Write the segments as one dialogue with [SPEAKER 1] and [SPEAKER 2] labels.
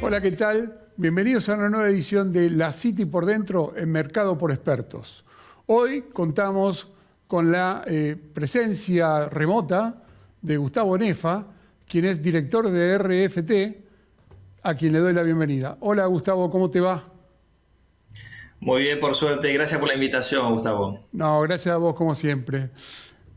[SPEAKER 1] Hola, ¿qué tal? Bienvenidos a una nueva edición de La City por Dentro en Mercado por Expertos. Hoy contamos con la presencia remota de Gustavo Nefa, quien es director de RFT, a quien le doy la bienvenida. Hola, Gustavo, ¿cómo te va?
[SPEAKER 2] Muy bien, por suerte. Gracias por la invitación, Gustavo.
[SPEAKER 1] No, gracias a vos, como siempre.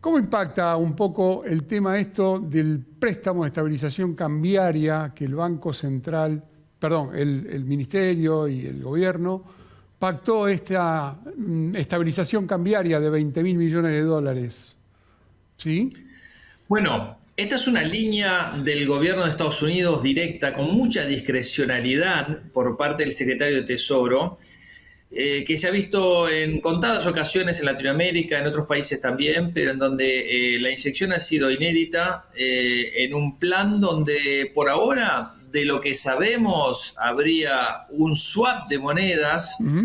[SPEAKER 1] ¿Cómo impacta un poco el tema esto del préstamo de estabilización cambiaria que el Banco Central, perdón, el Ministerio y el Gobierno pactó esta estabilización cambiaria de 20.000 millones de dólares? ¿Sí?
[SPEAKER 2] Bueno, esta es una línea del gobierno de Estados Unidos directa, con mucha discrecionalidad por parte del secretario de Tesoro, que se ha visto en contadas ocasiones en Latinoamérica, en otros países también, pero en donde la inyección ha sido inédita, en un plan donde por ahora, de lo que sabemos, habría un swap de monedas
[SPEAKER 1] Ujú.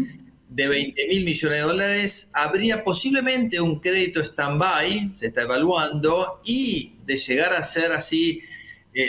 [SPEAKER 2] de 20.000 millones de dólares, habría posiblemente un crédito stand-by, se está evaluando, y de llegar a ser así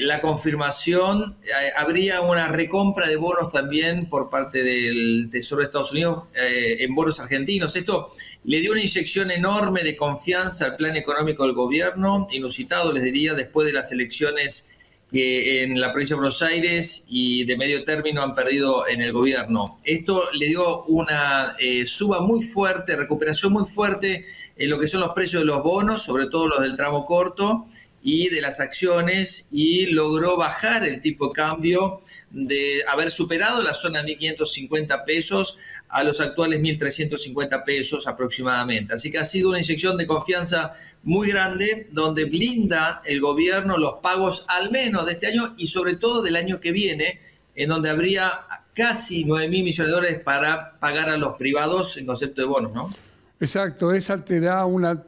[SPEAKER 2] la confirmación, habría una recompra de bonos también por parte del Tesoro de Estados Unidos en bonos argentinos. Esto le dio una inyección enorme de confianza al plan económico del gobierno, inusitado les diría, después de las elecciones que en la provincia de Buenos Aires y de medio término han perdido en el gobierno. Esto le dio una suba muy fuerte, recuperación muy fuerte en lo que son los precios de los bonos, sobre todo los del tramo corto, y de las acciones, y logró bajar el tipo de cambio de haber superado la zona de 1.550 pesos a los actuales 1.350 pesos aproximadamente. Así que ha sido una inyección de confianza muy grande, donde blinda el gobierno los pagos al menos de este año y sobre todo del año que viene, en donde habría casi 9.000 millones de dólares para pagar a los privados en concepto de bonos, ¿no?
[SPEAKER 1] Exacto, esa te da una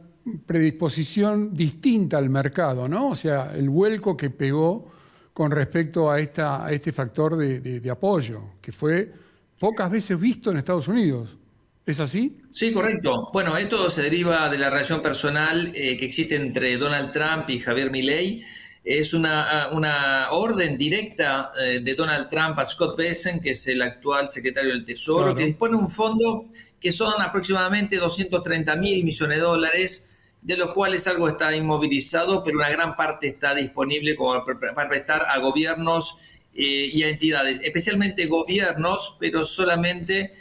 [SPEAKER 1] predisposición distinta al mercado, ¿no? O sea, el vuelco que pegó con respecto a este factor de apoyo, que fue pocas veces visto en Estados Unidos. ¿Es así?
[SPEAKER 2] Sí, correcto. Bueno, esto se deriva de la relación personal que existe entre Donald Trump y Javier Milei. Es una orden directa de Donald Trump a Scott Bessent, que es el actual secretario del Tesoro, que
[SPEAKER 1] Claro.
[SPEAKER 2] dispone un fondo que son aproximadamente 230.000 millones de dólares, de los cuales algo está inmovilizado, pero una gran parte está disponible como para prestar a gobiernos y a entidades, especialmente gobiernos, pero solamente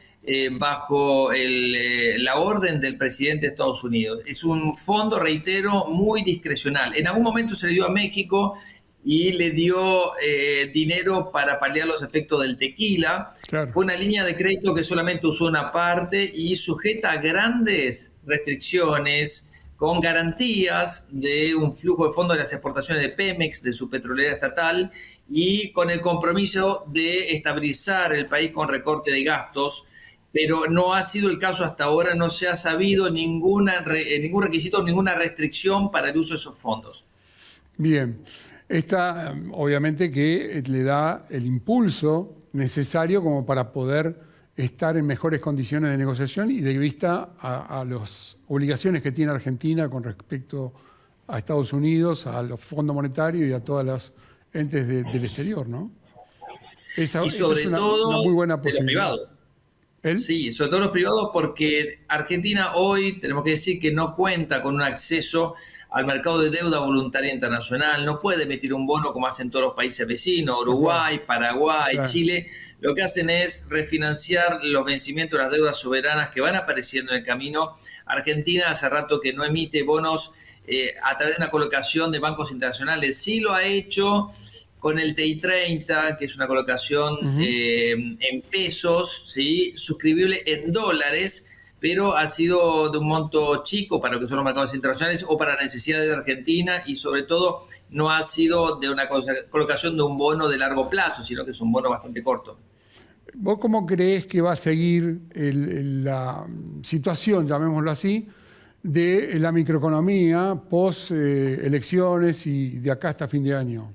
[SPEAKER 2] bajo la orden del presidente de Estados Unidos. Es un fondo, reitero, muy discrecional. En algún momento se le dio a México y le dio dinero para paliar los efectos del tequila.
[SPEAKER 1] Claro.
[SPEAKER 2] Fue una línea de crédito que solamente usó una parte y sujeta a grandes restricciones, con garantías de un flujo de fondos de las exportaciones de Pemex, de su petrolera estatal, y con el compromiso de estabilizar el país con recorte de gastos, pero no ha sido el caso hasta ahora, no se ha sabido ningún requisito, ninguna restricción para el uso de esos fondos.
[SPEAKER 1] Bien. Esta, obviamente, que le da el impulso necesario como para poder estar en mejores condiciones de negociación y de vista a las obligaciones que tiene Argentina con respecto a Estados Unidos, a los fondos monetarios y a todas las entes del exterior, ¿no?
[SPEAKER 2] Y
[SPEAKER 1] Esa es
[SPEAKER 2] sobre
[SPEAKER 1] una muy
[SPEAKER 2] todo
[SPEAKER 1] buena
[SPEAKER 2] de los
[SPEAKER 1] posibilidad.
[SPEAKER 2] privados.
[SPEAKER 1] ¿Él?
[SPEAKER 2] Sí, sobre todo los privados, porque Argentina hoy tenemos que decir que no cuenta con un acceso al mercado de deuda voluntaria internacional, no puede emitir un bono como hacen todos los países vecinos,
[SPEAKER 1] Tal cual.
[SPEAKER 2] Uruguay, Paraguay,
[SPEAKER 1] Claro.
[SPEAKER 2] Chile. Lo que hacen es refinanciar los vencimientos de las deudas soberanas que van apareciendo en el camino. Argentina hace rato que no emite bonos a través de una colocación de bancos internacionales. Sí lo ha hecho con el TI-30, que es una colocación
[SPEAKER 1] Ujú.
[SPEAKER 2] en pesos, ¿sí? Suscribible en dólares, pero ha sido de un monto chico para lo que son los mercados internacionales o para necesidades de Argentina, y sobre todo no ha sido de una colocación de un bono de largo plazo, sino que es un bono bastante corto.
[SPEAKER 1] ¿Vos cómo creés que va a seguir la situación, llamémoslo así, de la microeconomía post elecciones y de acá hasta fin de año?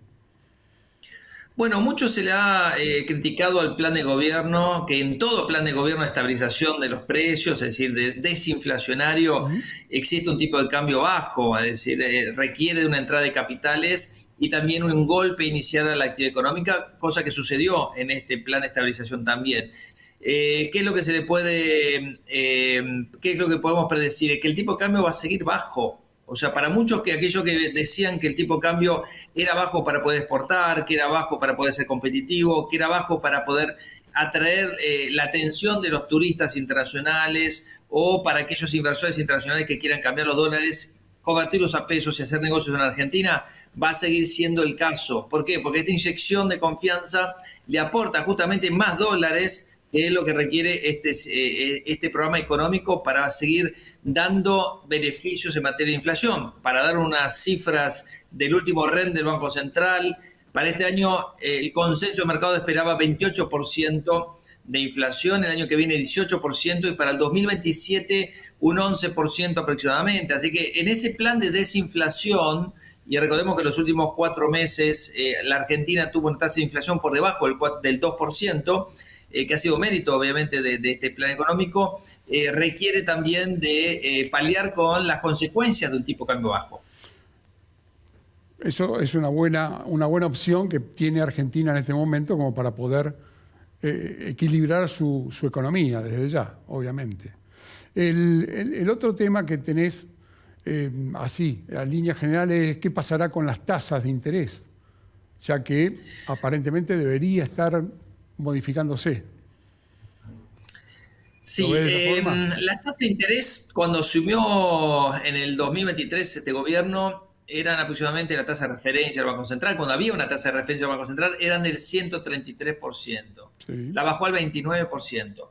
[SPEAKER 2] Bueno, mucho se le ha criticado al plan de gobierno, que en todo plan de gobierno de estabilización de los precios, es decir, de desinflacionario,
[SPEAKER 1] Ujú.
[SPEAKER 2] existe un tipo de cambio bajo, es decir, requiere de una entrada de capitales y también un golpe inicial a la actividad económica, cosa que sucedió en este plan de estabilización también. ¿Qué es lo que se le puede, qué es lo que podemos predecir? Es que el tipo de cambio va a seguir bajo. O sea, para muchos que aquellos que decían que el tipo de cambio era bajo para poder exportar, que era bajo para poder ser competitivo, que era bajo para poder atraer la atención de los turistas internacionales o para aquellos inversores internacionales que quieran cambiar los dólares, convertirlos a pesos y hacer negocios en Argentina, va a seguir siendo el caso. ¿Por qué? Porque esta inyección de confianza le aporta justamente más dólares, que es lo que requiere este programa económico para seguir dando beneficios en materia de inflación. Para dar unas cifras del último REN del Banco Central, para este año el consenso de mercado esperaba 28% de inflación, el año que viene 18% y para el 2027 un 11% aproximadamente. Así que en ese plan de desinflación, y recordemos que en los últimos 4 meses la Argentina tuvo una tasa de inflación por debajo del 2%, que ha sido mérito obviamente de este plan económico, requiere también de paliar con las consecuencias de un tipo de cambio bajo.
[SPEAKER 1] Eso es una buena opción que tiene Argentina en este momento como para poder equilibrar su economía desde ya, obviamente. El otro tema que tenés así, a líneas generales, es qué pasará con las tasas de interés, ya que aparentemente debería estar modificándose.
[SPEAKER 2] Sí, la tasa de interés cuando asumió en el 2023 este gobierno eran aproximadamente la tasa de referencia del Banco Central. Cuando había una tasa de referencia del Banco Central eran del 133%. Sí. La bajó al 29%.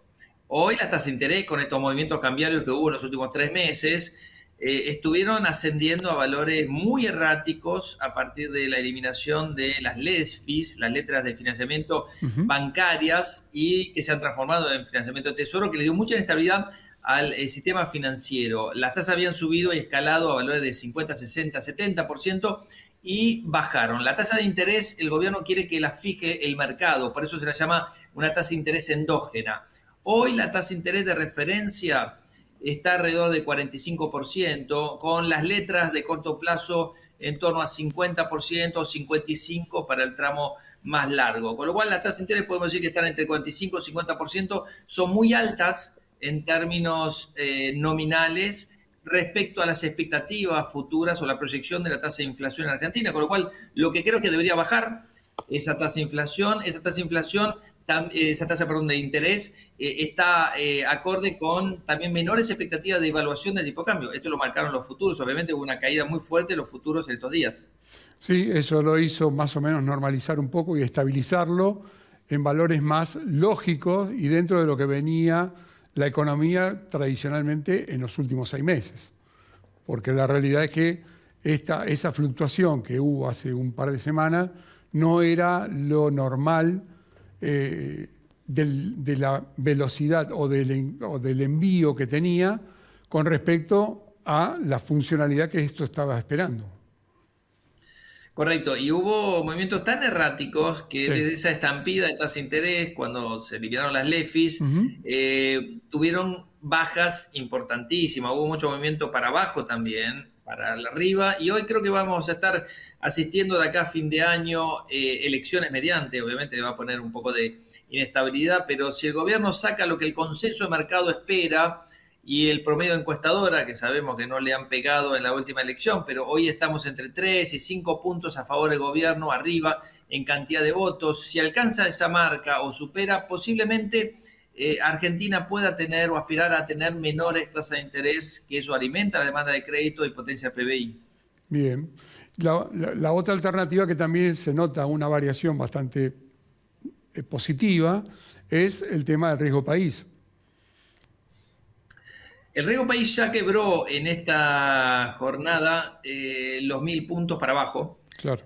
[SPEAKER 2] Hoy la tasa de interés con estos movimientos cambiarios que hubo en los últimos 3 meses estuvieron ascendiendo a valores muy erráticos a partir de la eliminación de las LESFIs, las letras de financiamiento bancarias, y que se han transformado en financiamiento de tesoro, que le dio mucha inestabilidad al sistema financiero. Las tasas habían subido y escalado a valores de 50, 60, 70% y bajaron. La tasa de interés, el gobierno quiere que la fije el mercado, por eso se la llama una tasa de interés endógena. Hoy la tasa de interés de referencia está alrededor de 45%, con las letras de corto plazo en torno a 50% o 55% para el tramo más largo. Con lo cual, la tasa de interés podemos decir que están entre 45 y 50%, son muy altas en términos nominales respecto a las expectativas futuras o la proyección de la tasa de inflación en Argentina. Con lo cual, lo que creo que debería bajar esa tasa de inflación, esa tasa de interés está acorde con también menores expectativas de evaluación del tipo de cambio. Esto lo marcaron los futuros. Obviamente hubo una caída muy fuerte de los futuros en estos días.
[SPEAKER 1] Sí, eso lo hizo más o menos normalizar un poco y estabilizarlo en valores más lógicos y dentro de lo que venía la economía tradicionalmente en los últimos 6 meses. Porque la realidad es que esa fluctuación que hubo hace un par de semanas no era lo normal de la velocidad o del envío que tenía con respecto a la funcionalidad que esto estaba esperando.
[SPEAKER 2] Correcto, y hubo movimientos tan erráticos que desde esa estampida de tasa de interés, cuando se eliminaron las LEFIs, tuvieron bajas importantísimas. Hubo mucho movimiento para abajo también, para arriba, y hoy creo que vamos a estar asistiendo de acá a fin de año elecciones mediante, obviamente le va a poner un poco de inestabilidad, pero si el gobierno saca lo que el consenso de mercado espera y el promedio de encuestadora, que sabemos que no le han pegado en la última elección, pero hoy estamos entre 3 y 5 puntos a favor del gobierno, arriba en cantidad de votos. Si alcanza esa marca o supera, posiblemente Argentina pueda tener o aspirar a tener menores tasas de interés, que eso alimenta la demanda de crédito y potencia el PBI.
[SPEAKER 1] Bien. La otra alternativa que también se nota una variación bastante positiva es el tema del riesgo país.
[SPEAKER 2] El riesgo país ya quebró en esta jornada los 1.000 puntos para abajo.
[SPEAKER 1] Claro.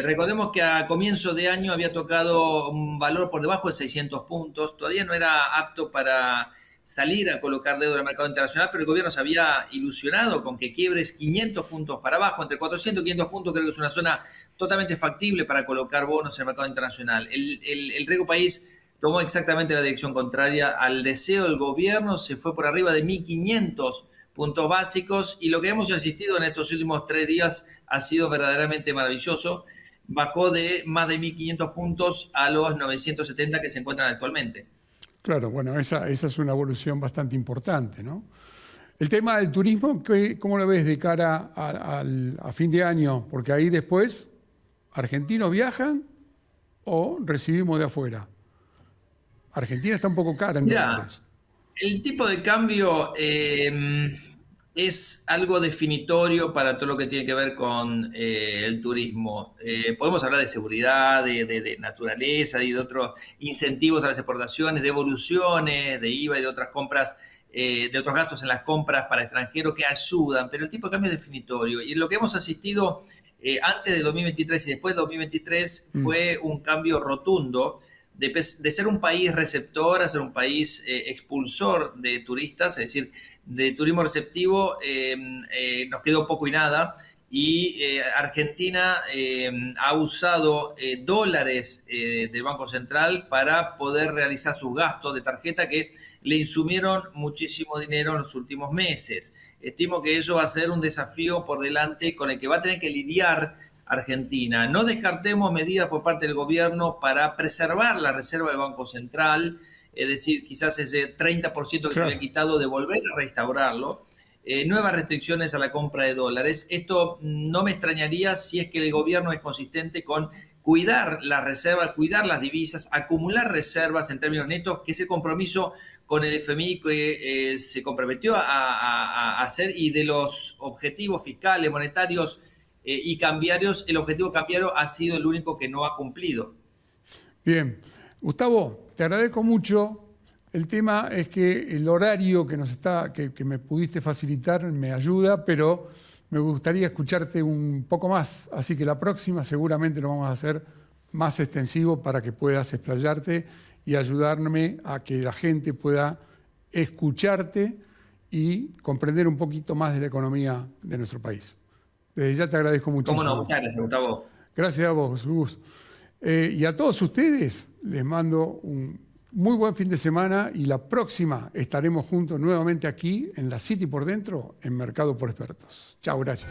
[SPEAKER 2] Recordemos que a comienzo de año había tocado un valor por debajo de 600 puntos. Todavía no era apto para salir a colocar deuda en el mercado internacional, pero el gobierno se había ilusionado con que quiebres 500 puntos para abajo. Entre 400 y 500 puntos creo que es una zona totalmente factible para colocar bonos en el mercado internacional. El riesgo país tomó exactamente la dirección contraria al deseo del gobierno, se fue por arriba de 1.500 puntos básicos, y lo que hemos asistido en estos últimos 3 días ha sido verdaderamente maravilloso. Bajó de más de 1.500 puntos a los 970 que se encuentran actualmente.
[SPEAKER 1] Claro, bueno, esa es una evolución bastante importante, ¿no? El tema del turismo, ¿cómo lo ves de cara a fin de año? Porque ahí después, ¿argentinos viajan o recibimos de afuera? Argentina está un poco cara en dólares.
[SPEAKER 2] El tipo de cambio es algo definitorio para todo lo que tiene que ver con el turismo. Podemos hablar de seguridad, de naturaleza y de otros incentivos a las exportaciones, de evoluciones, de IVA y de otras compras, de otros gastos en las compras para extranjeros que ayudan, pero el tipo de cambio es definitorio. Y lo que hemos asistido antes del 2023 y después del 2023 fue un cambio rotundo. De ser un país receptor a ser un país expulsor de turistas, es decir, de turismo receptivo, nos quedó poco y nada. Y Argentina ha usado dólares del Banco Central para poder realizar sus gastos de tarjeta que le insumieron muchísimo dinero en los últimos meses. Estimo que eso va a ser un desafío por delante con el que va a tener que lidiar Argentina. No descartemos medidas por parte del gobierno para preservar la reserva del Banco Central, es decir, quizás ese 30% que se había quitado, de volver a restaurarlo. Nuevas restricciones a la compra de dólares. Esto no me extrañaría si es que el gobierno es consistente con cuidar las reservas, cuidar las divisas, acumular reservas en términos netos, que es el compromiso con el FMI que se comprometió a hacer, y de los objetivos fiscales, monetarios y cambiarios, el objetivo cambiario ha sido el único que no ha cumplido.
[SPEAKER 1] Bien. Gustavo, te agradezco mucho. El tema es que el horario que me pudiste facilitar me ayuda, pero me gustaría escucharte un poco más. Así que la próxima seguramente lo vamos a hacer más extensivo para que puedas explayarte y ayudarme a que la gente pueda escucharte y comprender un poquito más de la economía de nuestro país. Desde ya te agradezco muchísimo.
[SPEAKER 2] Cómo no, muchas gracias, Gustavo.
[SPEAKER 1] Gracias a vos, Gus. Y a todos ustedes les mando un muy buen fin de semana, y la próxima estaremos juntos nuevamente aquí en la City por Dentro, en Mercado por Expertos. Chao, gracias.